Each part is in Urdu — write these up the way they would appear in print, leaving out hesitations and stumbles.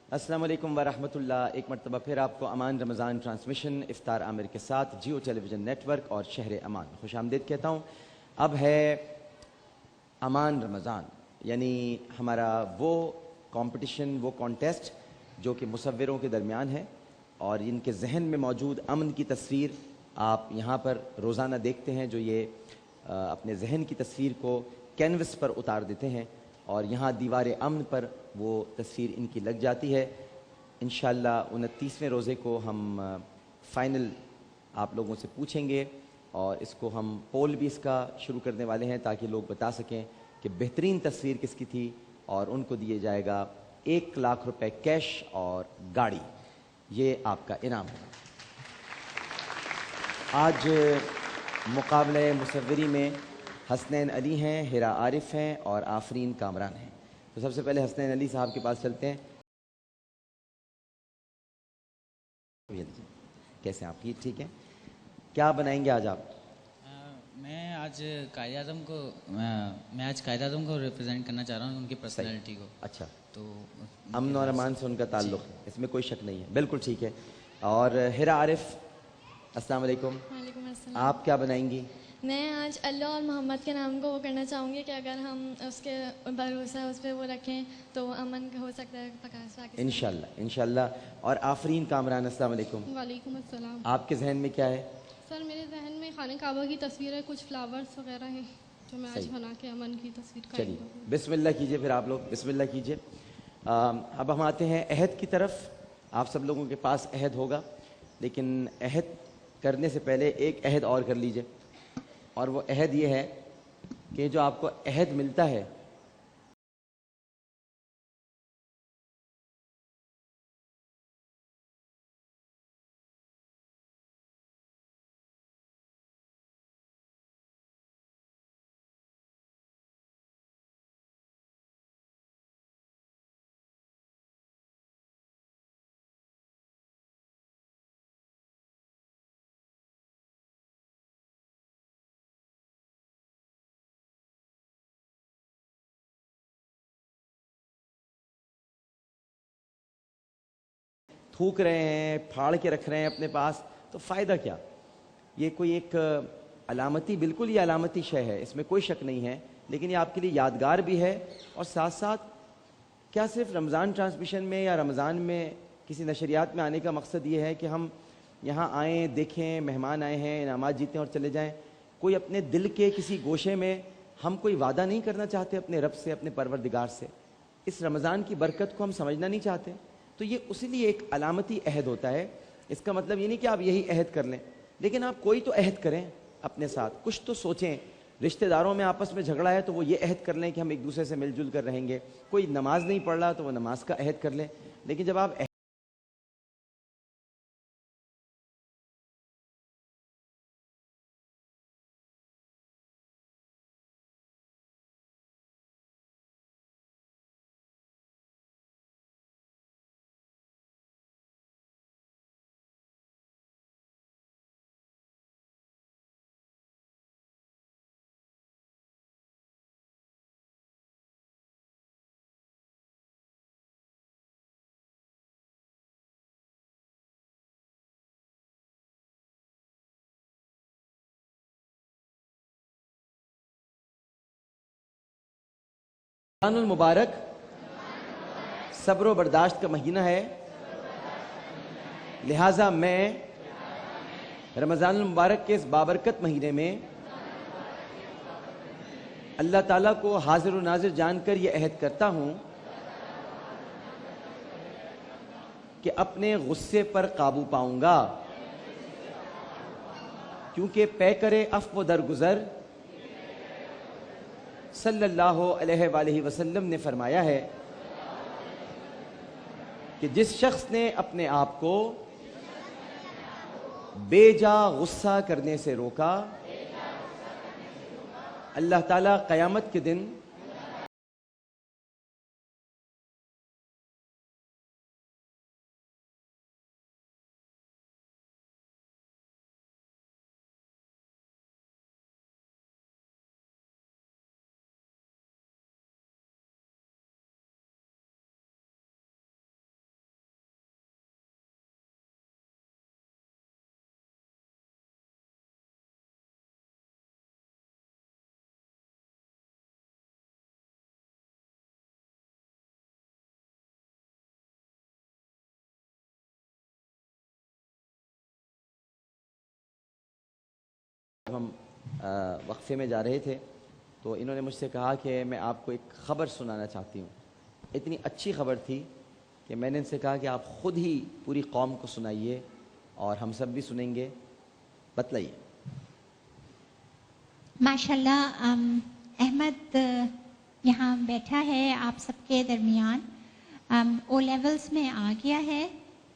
السلام علیکم ورحمۃ اللہ. ایک مرتبہ پھر آپ کو امان رمضان ٹرانسمیشن افطار عامر کے ساتھ جیو ٹیلی ویژن نیٹ ورک اور شہر امان خوش آمدید کہتا ہوں. اب ہے امان رمضان، یعنی ہمارا وہ کمپٹیشن، وہ کانٹیسٹ جو کہ مصوروں کے درمیان ہے اور ان کے ذہن میں موجود امن کی تصویر آپ یہاں پر روزانہ دیکھتے ہیں، جو یہ اپنے ذہن کی تصویر کو کینوس پر اتار دیتے ہیں اور یہاں دیوار امن پر وہ تصویر ان کی لگ جاتی ہے. انشاءاللہ 29ویں روزے کو ہم فائنل آپ لوگوں سے پوچھیں گے اور اس کو ہم پول بھی اس کا شروع کرنے والے ہیں تاکہ لوگ بتا سکیں کہ بہترین تصویر کس کی تھی، اور ان کو دیے جائے گا 1,00,000 روپے کیش اور گاڑی. یہ آپ کا انعام ہے. آج مقابلہ مصوری میں حسنین علی ہیں، ہیرا عارف ہیں اور آفرین کامران ہیں. تو سب سے پہلے حسنین علی صاحب کے پاس چلتے ہیں. کیسے ہیں آپ؟ ٹھیک ہے. کیا بنائیں گے آج آپ؟ میں آج قائد اعظم کو ریپرزینٹ کرنا چاہ رہا ہوں، ان کی پرسنالٹی کو. اچھا، تو امن اور امان سے ان کا تعلق ہے، اس میں کوئی شک نہیں ہے. بالکل ٹھیک ہے. اور ہیرا عارف، السلام علیکم. وعلیکم السلام. آپ کیا بنائیں گی؟ میں آج اللہ اور محمد کے نام کو وہ کرنا چاہوں گی کہ اگر ہم اس کے بھروسہ اس پہ وہ رکھیں تو امن ہو سکتا ہے پاکستان. انشاءاللہ انشاءاللہ. اور آفرین کامران، السلام علیکم. وعلیکم السلام. آپ کے ذہن میں کیا ہے؟ سر میرے ذہن میں خانہ کعبہ کی تصویر ہے، کچھ فلاورز وغیرہ ہیں جو میں آج صحیح. بنا کے امن کی تصویر قائم چلیے کروں. بسم اللہ کیجئے. پھر آپ لوگ بسم اللہ کیجئے. اب ہم آتے ہیں عہد کی طرف. آپ سب لوگوں کے پاس عہد ہوگا، لیکن عہد کرنے سے پہلے ایک عہد اور کر لیجئے، اور وہ عہد یہ ہے کہ جو آپ کو عہد ملتا ہے تھوک رہے ہیں، پھاڑ کے رکھ رہے ہیں اپنے پاس، تو فائدہ کیا؟ یہ کوئی ایک علامتی، بالکل یہ علامتی شے ہے، اس میں کوئی شک نہیں ہے، لیکن یہ آپ کے لیے یادگار بھی ہے. اور ساتھ ساتھ کیا صرف رمضان ٹرانسمیشن میں یا رمضان میں کسی نشریات میں آنے کا مقصد یہ ہے کہ ہم یہاں آئیں، دیکھیں، مہمان آئے ہیں، انعامات جیتیں اور چلے جائیں؟ کوئی اپنے دل کے کسی گوشے میں ہم کوئی وعدہ نہیں کرنا چاہتے اپنے رب سے، اپنے پروردگار سے؟ اس رمضان کی برکت کو ہم سمجھنا نہیں چاہتے؟ تو یہ اسی لیے ایک علامتی عہد ہوتا ہے. اس کا مطلب یہ نہیں کہ آپ یہی عہد کر لیں، لیکن آپ کوئی تو عہد کریں اپنے ساتھ، کچھ تو سوچیں. رشتہ داروں میں آپس میں جھگڑا ہے تو وہ یہ عہد کر لیں کہ ہم ایک دوسرے سے مل جل کر رہیں گے. کوئی نماز نہیں پڑھ رہا تو وہ نماز کا عہد کر لیں. لیکن جب آپ رمضان المبارک صبر و برداشت کا مہینہ ہے، لہٰذا میں رمضان المبارک کے اس بابرکت مہینے میں اللہ تعالیٰ کو حاضر و ناظر جان کر یہ عہد کرتا ہوں کہ اپنے غصے پر قابو پاؤں گا، کیونکہ پیکرِ عفو و درگزر صلی اللہ علیہ وآلہ وسلم نے فرمایا ہے کہ جس شخص نے اپنے آپ کو بے جا غصہ کرنے سے روکا، اللہ تعالیٰ قیامت کے دن ہم وقفے میں جا رہے تھے تو انہوں نے مجھ سے کہا کہ میں آپ کو ایک خبر سنانا چاہتی ہوں. اتنی اچھی خبر تھی کہ میں نے ان سے کہا کہ آپ خود ہی پوری قوم کو سنائیے اور ہم سب بھی سنیں گے. بتلائیے. ماشاءاللہ احمد یہاں بیٹھا ہے آپ سب کے درمیان. او لیولز میں آ گیا ہے,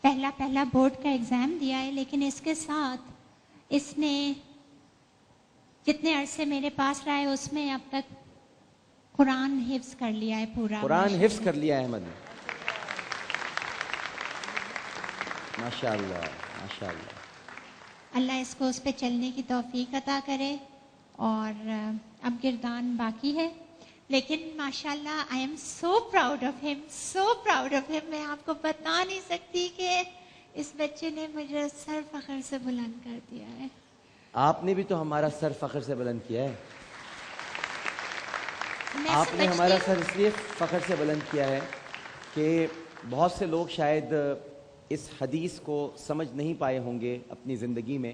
پہلا بورڈ کا ایگزام دیا ہے, لیکن اس کے ساتھ اس نے جتنے عرصے میرے پاس رہا ہے اس میں اب تک قرآن حفظ کر لیا ہے پورا. قرآن حفظ کر لیا ہے احمد نے. ماشاءاللہ ماشاءاللہ. اللہ اس کو اس پہ چلنے کی توفیق عطا کرے. اور اب گردان باقی ہے, لیکن ماشاءاللہ I am so proud of ہم, سو پراؤڈ آف ہم. میں آپ کو بتا نہیں سکتی کہ اس بچے نے مجھے سر فخر سے بلند کر دیا ہے. آپ نے بھی تو ہمارا سر فخر سے بلند کیا ہے. میں آپ نے سمجھتی ہمارا ہوں سر اس لیے فخر سے بلند کیا ہے کہ بہت سے لوگ شاید اس حدیث کو سمجھ نہیں پائے ہوں گے اپنی زندگی میں,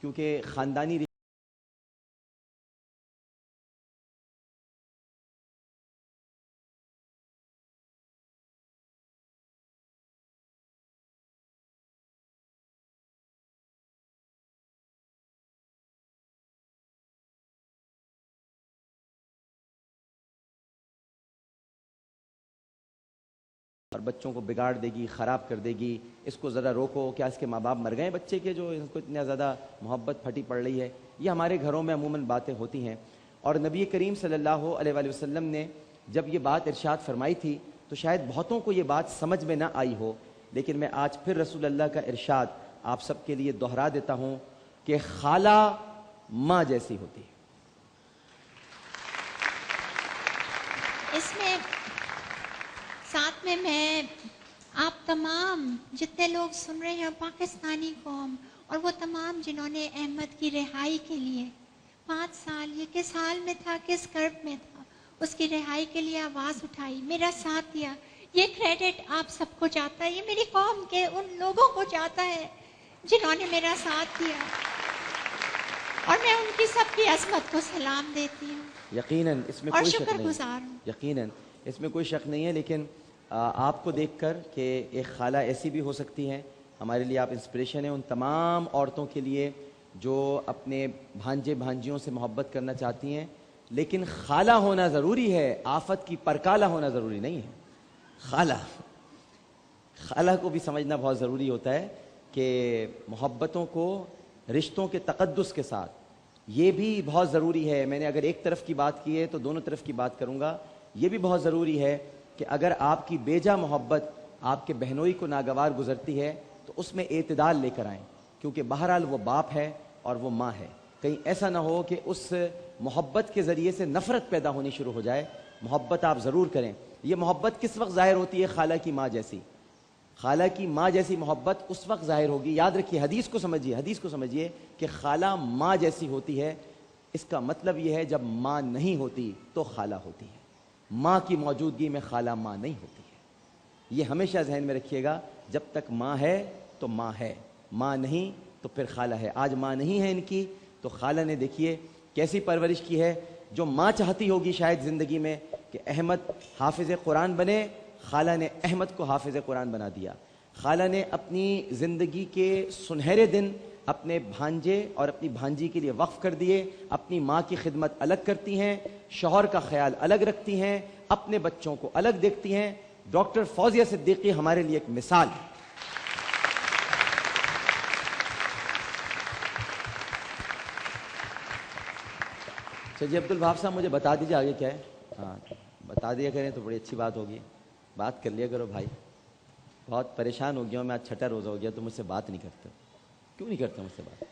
کیونکہ خاندانی اور بچوں کو بگاڑ دے گی, خراب کر دے گی, اس کو ذرا روکو, کیا اس کے ماں باپ مر گئے بچے کے جو ان کو اتنا زیادہ محبت پھٹی پڑ رہی ہے. یہ ہمارے گھروں میں عموماً باتیں ہوتی ہیں. اور نبی کریم صلی اللہ علیہ وآلہ وسلم نے جب یہ بات ارشاد فرمائی تھی تو شاید بہتوں کو یہ بات سمجھ میں نہ آئی ہو, لیکن میں آج پھر رسول اللہ کا ارشاد آپ سب کے لیے دہرا دیتا ہوں کہ خالہ ماں جیسی ہوتی ہے. اس میں ساتھ میں آپ تمام جتنے لوگ سن رہے ہیں پاکستانی قوم اور وہ تمام جنہوں نے احمد کی رہائی کے لیے 5 سال, یہ کس حال میں تھا, کس کرب میں تھا, اس کی رہائی کے لیے آواز اٹھائی, میرا ساتھ دیا, یہ کریڈٹ آپ سب کو جاتا ہے. یہ میری قوم کے ان لوگوں کو جاتا ہے جنہوں نے میرا ساتھ دیا, اور میں ان کی سب کی عظمت کو سلام دیتی ہوں. یقیناً اس میں اور کوئی شک شکر نہیں, گزار ہوں. یقیناً اس میں کوئی شک نہیں ہے. لیکن آپ کو دیکھ کر کہ ایک خالہ ایسی بھی ہو سکتی ہیں, ہمارے لیے آپ انسپریشن ہیں ان تمام عورتوں کے لیے جو اپنے بھانجے بھانجیوں سے محبت کرنا چاہتی ہیں. لیکن خالہ ہونا ضروری ہے, آفت کی پرکالہ ہونا ضروری نہیں ہے. خالہ کو بھی سمجھنا بہت ضروری ہوتا ہے کہ محبتوں کو رشتوں کے تقدس کے ساتھ, یہ بھی بہت ضروری ہے. میں نے اگر ایک طرف کی بات کی ہے تو دونوں طرف کی بات کروں گا. یہ بھی بہت ضروری ہے کہ اگر آپ کی بیجا محبت آپ کے بہنوئی کو ناگوار گزرتی ہے تو اس میں اعتدال لے کر آئیں, کیونکہ بہرحال وہ باپ ہے اور وہ ماں ہے. کہیں ایسا نہ ہو کہ اس محبت کے ذریعے سے نفرت پیدا ہونی شروع ہو جائے. محبت آپ ضرور کریں. یہ محبت کس وقت ظاہر ہوتی ہے؟ خالہ کی ماں جیسی. خالہ کی ماں جیسی محبت اس وقت ظاہر ہوگی, یاد رکھیے حدیث کو سمجھیے کہ خالہ ماں جیسی ہوتی ہے. اس کا مطلب یہ ہے جب ماں نہیں ہوتی تو خالہ ہوتی ہے, ماں کی موجودگی میں خالہ ماں نہیں ہوتی ہے. یہ ہمیشہ ذہن میں رکھیے گا. جب تک ماں ہے تو ماں ہے, ماں نہیں تو پھر خالہ ہے. آج ماں نہیں ہے ان کی تو خالہ نے دیکھیے کیسی پرورش کی ہے. جو ماں چاہتی ہوگی شاید زندگی میں کہ احمد حافظ قرآن بنے, خالہ نے احمد کو حافظ قرآن بنا دیا. خالہ نے اپنی زندگی کے سنہرے دن اپنے بھانجے اور اپنی بھانجی کے لیے وقف کر دیے. اپنی ماں کی خدمت الگ کرتی ہیں, شوہر کا خیال الگ رکھتی ہیں, اپنے بچوں کو الگ دیکھتی ہیں. ڈاکٹر فوزیہ صدیقی ہمارے لیے ایک مثال ہے. اچھا جی, عبد الوہاب صاحب مجھے بتا دیجیے آگے کیا ہے. ہاں بتا دیا کریں تو بڑی اچھی بات ہوگی. بات کر لیا کرو بھائی, بہت پریشان ہو گیا ہوں میں, آج 6ٹھا روزہ ہو گیا تو مجھ سے بات نہیں کرتے. کیوں نہیں کرتے مجھ سے بات؟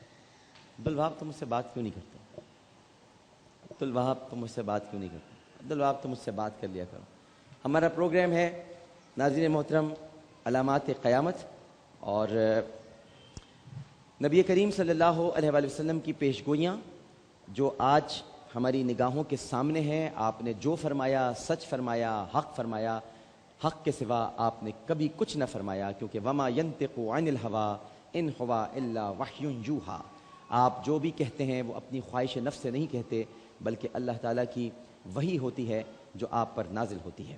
عبد الوہاب تو مجھ سے بات کیوں نہیں کرتے؟ عبد الوہاب تو مجھ سے بات کیوں نہیں کرتے؟ عبد الوہاب تو مجھ سے بات کر لیا کرو. ہمارا پروگرام ہے ناظرین محترم علامات قیامت, اور نبی کریم صلی اللہ علیہ وآلہ وسلم کی پیشگوئیاں جو آج ہماری نگاہوں کے سامنے ہیں. آپ نے جو فرمایا سچ فرمایا, حق فرمایا, حق کے سوا آپ نے کبھی کچھ نہ فرمایا, کیونکہ وما ینطق عن الہوی ان ہوا الا وحی یوحی. آپ جو بھی کہتے ہیں وہ اپنی خواہش نفس سے نہیں کہتے، بلکہ اللہ تعالیٰ کی وحی ہوتی ہے جو آپ پر نازل ہوتی ہے۔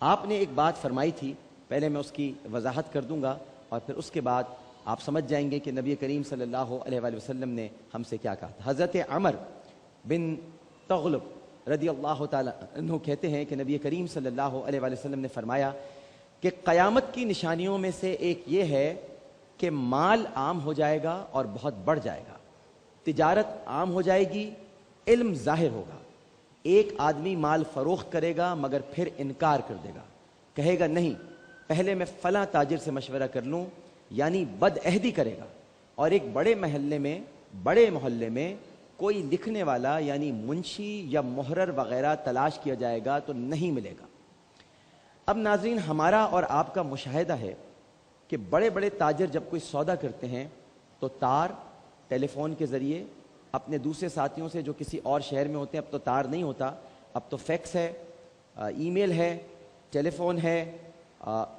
آپ نے ایک بات فرمائی تھی، پہلے میں اس کی وضاحت کر دوں گا اور پھر اس کے بعد آپ سمجھ جائیں گے کہ نبی کریم صلی اللہ علیہ وآلہ وسلم نے ہم سے کیا کہا تھا۔ حضرت عمر بن تغلب رضی اللہ تعالیٰ عنہ کہتے ہیں کہ نبی کریم صلی اللہ علیہ وآلہ وسلم نے فرمایا کہ قیامت کی نشانیوں میں سے ایک یہ ہے کہ مال عام ہو جائے گا اور بہت بڑھ جائے گا، تجارت عام ہو جائے گی، علم ظاہر ہوگا۔ ایک آدمی مال فروخت کرے گا مگر پھر انکار کر دے گا، کہے گا نہیں پہلے میں فلاں تاجر سے مشورہ کر لوں، یعنی بد عہدی کرے گا۔ اور ایک بڑے محلے میں کوئی لکھنے والا یعنی منشی یا محرر وغیرہ تلاش کیا جائے گا تو نہیں ملے گا۔ اب ناظرین، ہمارا اور آپ کا مشاہدہ ہے کہ بڑے بڑے تاجر جب کوئی سودا کرتے ہیں تو تار ٹیلی فون کے ذریعے اپنے دوسرے ساتھیوں سے جو کسی اور شہر میں ہوتے ہیں، اب تو تار نہیں ہوتا، اب تو فیکس ہے، ای میل ہے، ٹیلی فون ہے،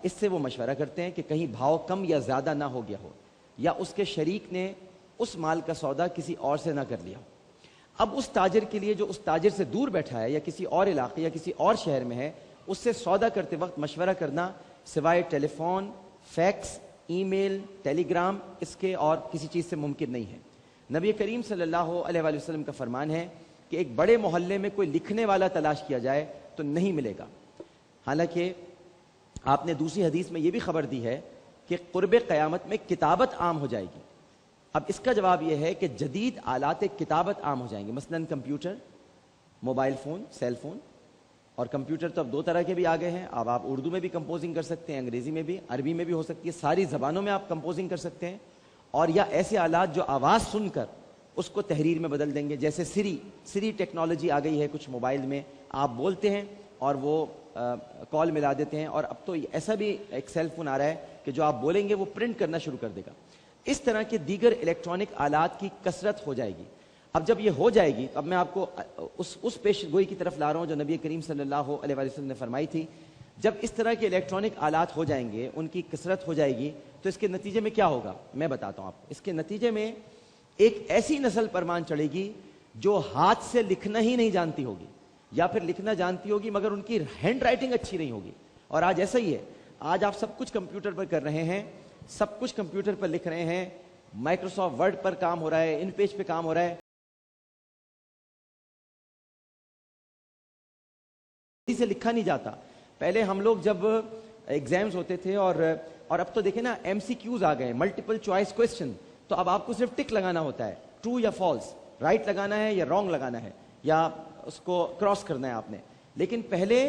اس سے وہ مشورہ کرتے ہیں کہ کہیں بھاؤ کم یا زیادہ نہ ہو گیا ہو، یا اس کے شریک نے اس مال کا سودا کسی اور سے نہ کر لیا ہو۔ اب اس تاجر کے لیے جو اس تاجر سے دور بیٹھا ہے یا کسی اور علاقے یا کسی اور شہر میں ہے، اس سے سودا کرتے وقت مشورہ کرنا سوائے ٹیلی فون، فیکس، ای میل، ٹیلی گرام اس کے اور کسی چیز سے ممکن نہیں ہے۔ نبی کریم صلی اللہ علیہ وآلہ وسلم کا فرمان ہے کہ ایک بڑے محلے میں کوئی لکھنے والا تلاش کیا جائے تو نہیں ملے گا۔ حالانکہ آپ نے دوسری حدیث میں یہ بھی خبر دی ہے کہ قرب قیامت میں کتابت عام ہو جائے گی۔ اب اس کا جواب یہ ہے کہ جدید آلات کتابت عام ہو جائیں گے، مثلا computer, mobile phone, cell phone, اور کمپیوٹر تو اب دو طرح کے بھی آ گئے ہیں۔ اب آپ اردو میں بھی کمپوزنگ کر سکتے ہیں، انگریزی میں بھی، عربی میں بھی ہو سکتی ہے، ساری زبانوں میں آپ کمپوزنگ کر سکتے ہیں، اور یا ایسے آلات جو آواز سن کر اس کو تحریر میں بدل دیں گے، جیسے سری ٹیکنالوجی آ گئی ہے کچھ موبائل میں، آپ بولتے ہیں اور وہ کال ملا دیتے ہیں، اور اب تو ایسا بھی ایک سیل فون آ رہا ہے کہ جو آپ بولیں گے وہ پرنٹ کرنا شروع کر دے گا۔ اس طرح کے دیگر الیکٹرانک آلات کی کثرت ہو جائے گی۔ اب جب یہ ہو جائے گی، اب میں آپ کو اس پیش گوئی کی طرف لا رہا ہوں جو نبی کریم صلی اللہ علیہ وآلہ وسلم نے فرمائی تھی۔ جب اس طرح کے الیکٹرانک آلات ہو جائیں گے، ان کی کثرت ہو جائے گی، تو اس کے نتیجے میں کیا ہوگا میں بتاتا ہوں آپ کو۔ اس کے نتیجے میں ایک ایسی نسل پرمان چڑھے گی جو ہاتھ سے لکھنا ہی نہیں جانتی ہوگی، یا پھر لکھنا جانتی ہوگی مگر ان کی ہینڈ رائٹنگ اچھی نہیں ہوگی۔ اور آج ایسا ہی ہے، آج آپ سب کچھ کمپیوٹر پر کر رہے ہیں، سب کچھ کمپیوٹر پر لکھ رہے ہیں، مائکروسافٹ ورڈ پر کام ہو رہا ہے، ان پیج پہ کام ہو رہا ہے، سے لکھا نہیں جاتا۔ پہلے ہم لوگ جب ایگزامز ہوتے تھے اور اب تو دیکھیں نا ایم سی کیوز آ گئے، ملٹیپل چوائس کوسچن، تو اب آپ کو صرف ٹک لگانا ہوتا ہے، ٹرو یا فالس، رائٹ لگانا ہے یا رانگ لگانا ہے، یا اس کو کراس کرنا ہے آپ نے۔ لیکن پہلے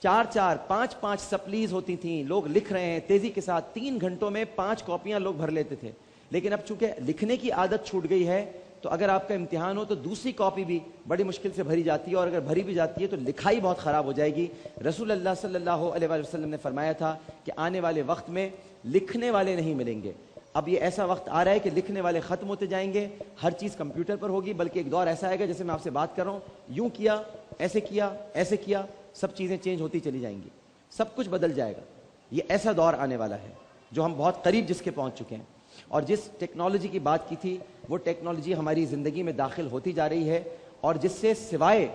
4 5 سپلیز ہوتی تھیں، لوگ لکھ رہے ہیں تیزی کے ساتھ، 3 گھنٹوں میں 5 کاپیاں لوگ بھر لیتے تھے۔ لیکن اب چونکہ لکھنے کی عادت چھوٹ گئی ہے تو اگر آپ کا امتحان ہو تو دوسری کاپی بھی بڑی مشکل سے بھری جاتی ہے، اور اگر بھری بھی جاتی ہے تو لکھائی بہت خراب ہو جائے گی۔ رسول اللہ صلی اللہ علیہ وآلہ وسلم نے فرمایا تھا کہ آنے والے وقت میں لکھنے والے نہیں ملیں گے۔ اب یہ ایسا وقت آ رہا ہے کہ لکھنے والے ختم ہوتے جائیں گے، ہر چیز کمپیوٹر پر ہوگی، بلکہ ایک دور ایسا آئے گا جیسے میں آپ سے بات کر رہا ہوں، یوں کیا، ایسے کیا، سب چیزیں چینج ہوتی چلی جائیں گی، سب کچھ بدل جائے گا۔ یہ ایسا دور آنے والا ہے جو ہم بہت قریب جس کے پہنچ چکے ہیں۔ اور جس ٹیکنالوجی کی بات کی تھی وہ ٹیکنالوجی ہماری زندگی میں داخل ہوتی جا رہی ہے، اور جس سے سوائے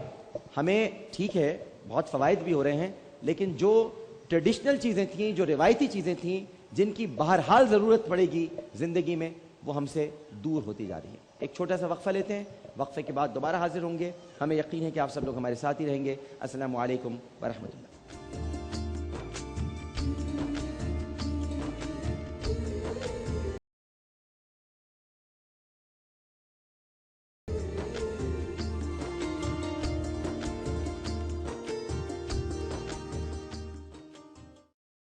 ہمیں ٹھیک ہے بہت فوائد بھی ہو رہے ہیں، لیکن جو ٹریڈیشنل چیزیں تھیں، جو روایتی چیزیں تھیں، جن کی بہرحال ضرورت پڑے گی زندگی میں، وہ ہم سے دور ہوتی جا رہی ہے۔ ایک چھوٹا سا وقفہ لیتے ہیں، وقفے کے بعد دوبارہ حاضر ہوں گے۔ ہمیں یقین ہے کہ آپ سب لوگ ہمارے ساتھ ہی رہیں گے۔ السلام علیکم ورحمۃ اللہ۔